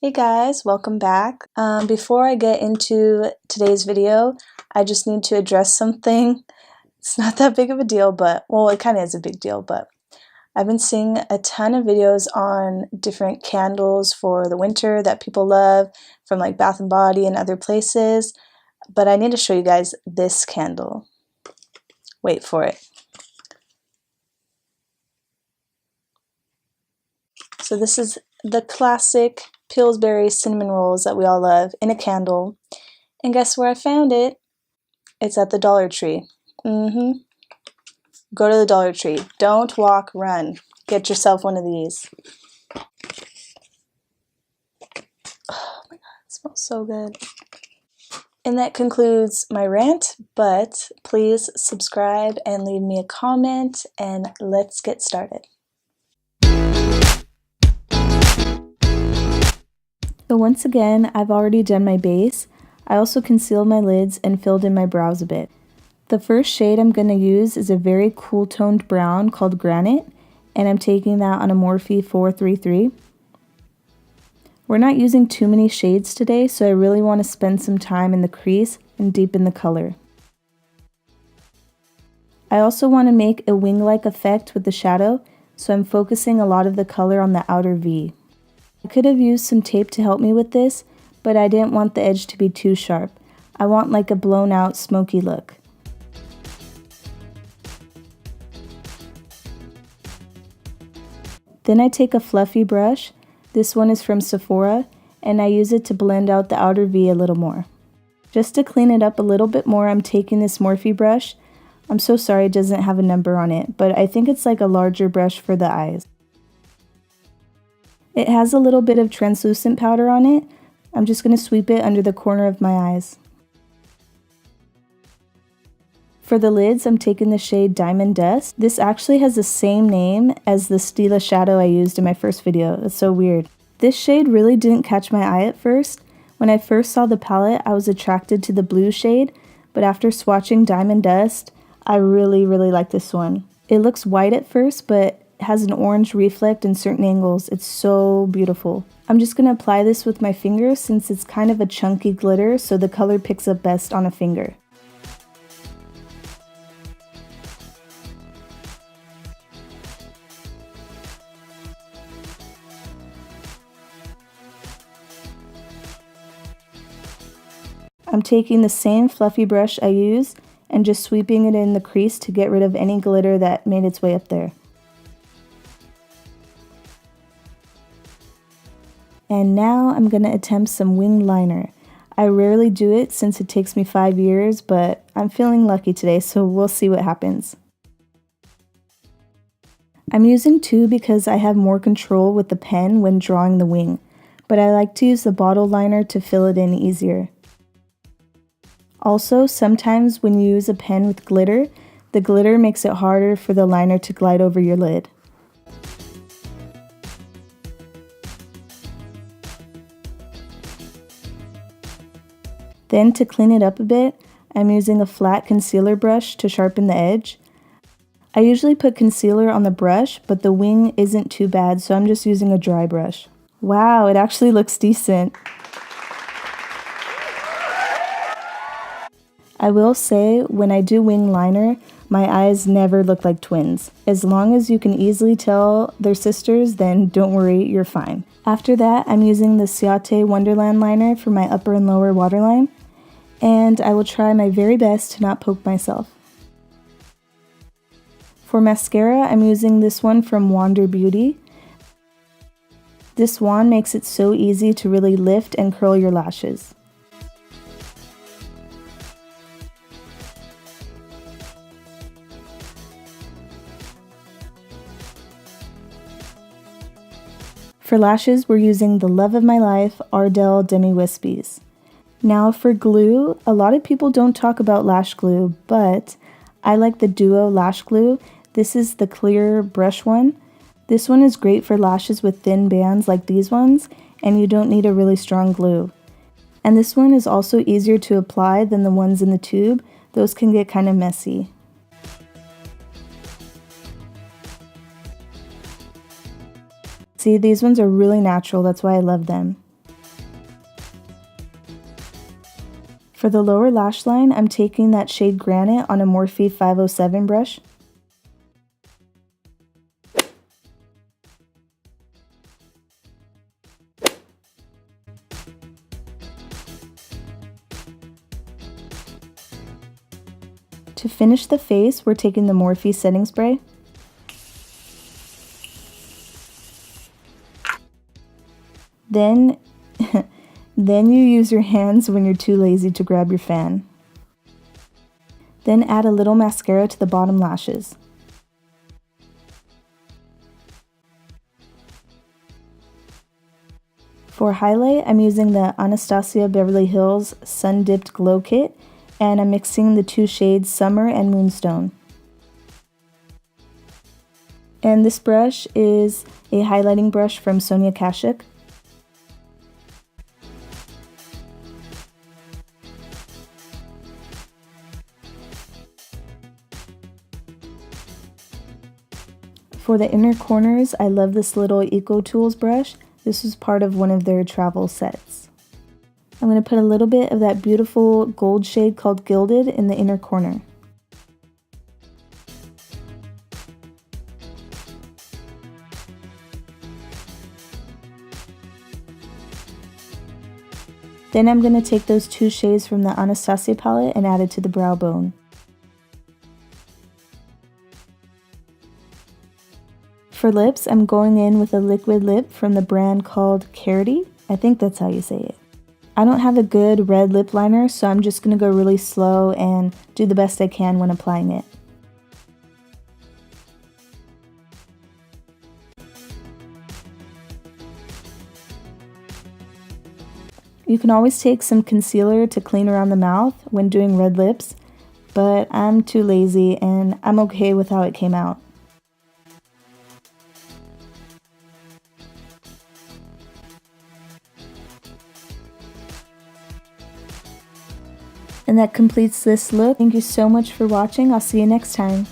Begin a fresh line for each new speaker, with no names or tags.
Hey guys, welcome back. Before I get into today's video, I just need to address something. It's not that big of a deal, but, well, it kind of is a big deal, but I've been seeing a ton of videos on different candles for the winter that people love from like Bath and Body and other places, but I need to show you guys this candle. Wait for it. So this is the classic Pillsbury cinnamon rolls that we all love in a candle. And guess where I found it? It's at the Dollar Tree. Go to the Dollar Tree. Don't walk, run. Get yourself one of these. Oh my god, it smells so good. And that concludes my rant, but please subscribe and leave me a comment, and let's get started. So once again, I've already done my base. I also concealed my lids and filled in my brows a bit. The first shade I'm going to use is a very cool toned brown called Granite, and I'm taking that on a Morphe 433. We're not using too many shades today, so I really want to spend some time in the crease and deepen the color. I also want to make a wing-like effect with the shadow, so I'm focusing a lot of the color on the outer V. I could have used some tape to help me with this, but I didn't want the edge to be too sharp. I want like a blown out smoky look. Then I take a fluffy brush, this one is from Sephora, and I use it to blend out the outer V a little more. Just to clean it up a little bit more, I'm taking this Morphe brush. I'm so sorry it doesn't have a number on it, but I think it's like a larger brush for the eyes. It has a little bit of translucent powder on it. I'm just going to sweep it under the corner of my eyes. For the lids, I'm taking the shade Diamond Dust. This actually has the same name as the Stila shadow I used in my first video. It's so weird. This shade really didn't catch my eye at first. When I first saw the palette, I was attracted to the blue shade, but after swatching Diamond Dust, I really like this one. It looks white at first, but has an orange reflect in certain angles. It's so beautiful. I'm just going to apply this with my finger since it's kind of a chunky glitter, so the color picks up best on a finger. I'm taking the same fluffy brush I used and just sweeping it in the crease to get rid of any glitter that made its way up there. And now I'm going to attempt some wing liner. I rarely do it since it takes me 5 years, but I'm feeling lucky today, so we'll see what happens. I'm using two because I have more control with the pen when drawing the wing, but I like to use the bottle liner to fill it in easier. Also, sometimes when you use a pen with glitter, the glitter makes it harder for the liner to glide over your lid. Then to clean it up a bit, I'm using a flat concealer brush to sharpen the edge. I usually put concealer on the brush, but the wing isn't too bad, so I'm just using a dry brush. Wow, it actually looks decent. I will say, when I do wing liner, my eyes never look like twins. As long as you can easily tell they're sisters, then don't worry, you're fine. After that, I'm using the Ciate Wonderland liner for my upper and lower waterline, and I will try my very best to not poke myself. For mascara, I'm using this one from Wander Beauty. This wand makes it so easy to really lift and curl your lashes. For lashes, we're using the Love of My Life Ardell Demi Wispies. Now for glue, a lot of people don't talk about lash glue, but I like the Duo Lash Glue. This is the clear brush one. This one is great for lashes with thin bands like these ones, and you don't need a really strong glue. And this one is also easier to apply than the ones in the tube. Those can get kind of messy. See, these ones are really natural, that's why I love them. For the lower lash line, I'm taking that shade Granite on a Morphe 507 brush. To finish the face, we're taking the Morphe setting spray. Then you use your hands when you're too lazy to grab your fan. Then add a little mascara to the bottom lashes. For highlight, I'm using the Anastasia Beverly Hills Sun Dipped Glow Kit, and I'm mixing the two shades Summer and Moonstone. And this brush is a highlighting brush from Sonia Kashuk. For the inner corners, I love this little Eco Tools brush. This was part of one of their travel sets. I'm going to put a little bit of that beautiful gold shade called Gilded in the inner corner. Then I'm going to take those two shades from the Anastasia palette and add it to the brow bone. For lips, I'm going in with a liquid lip from the brand called Carity. I think that's how you say it. I don't have a good red lip liner, so I'm just going to go really slow and do the best I can when applying it. You can always take some concealer to clean around the mouth when doing red lips, but I'm too lazy and I'm okay with how it came out. And that completes this look. Thank you so much for watching. I'll see you next time.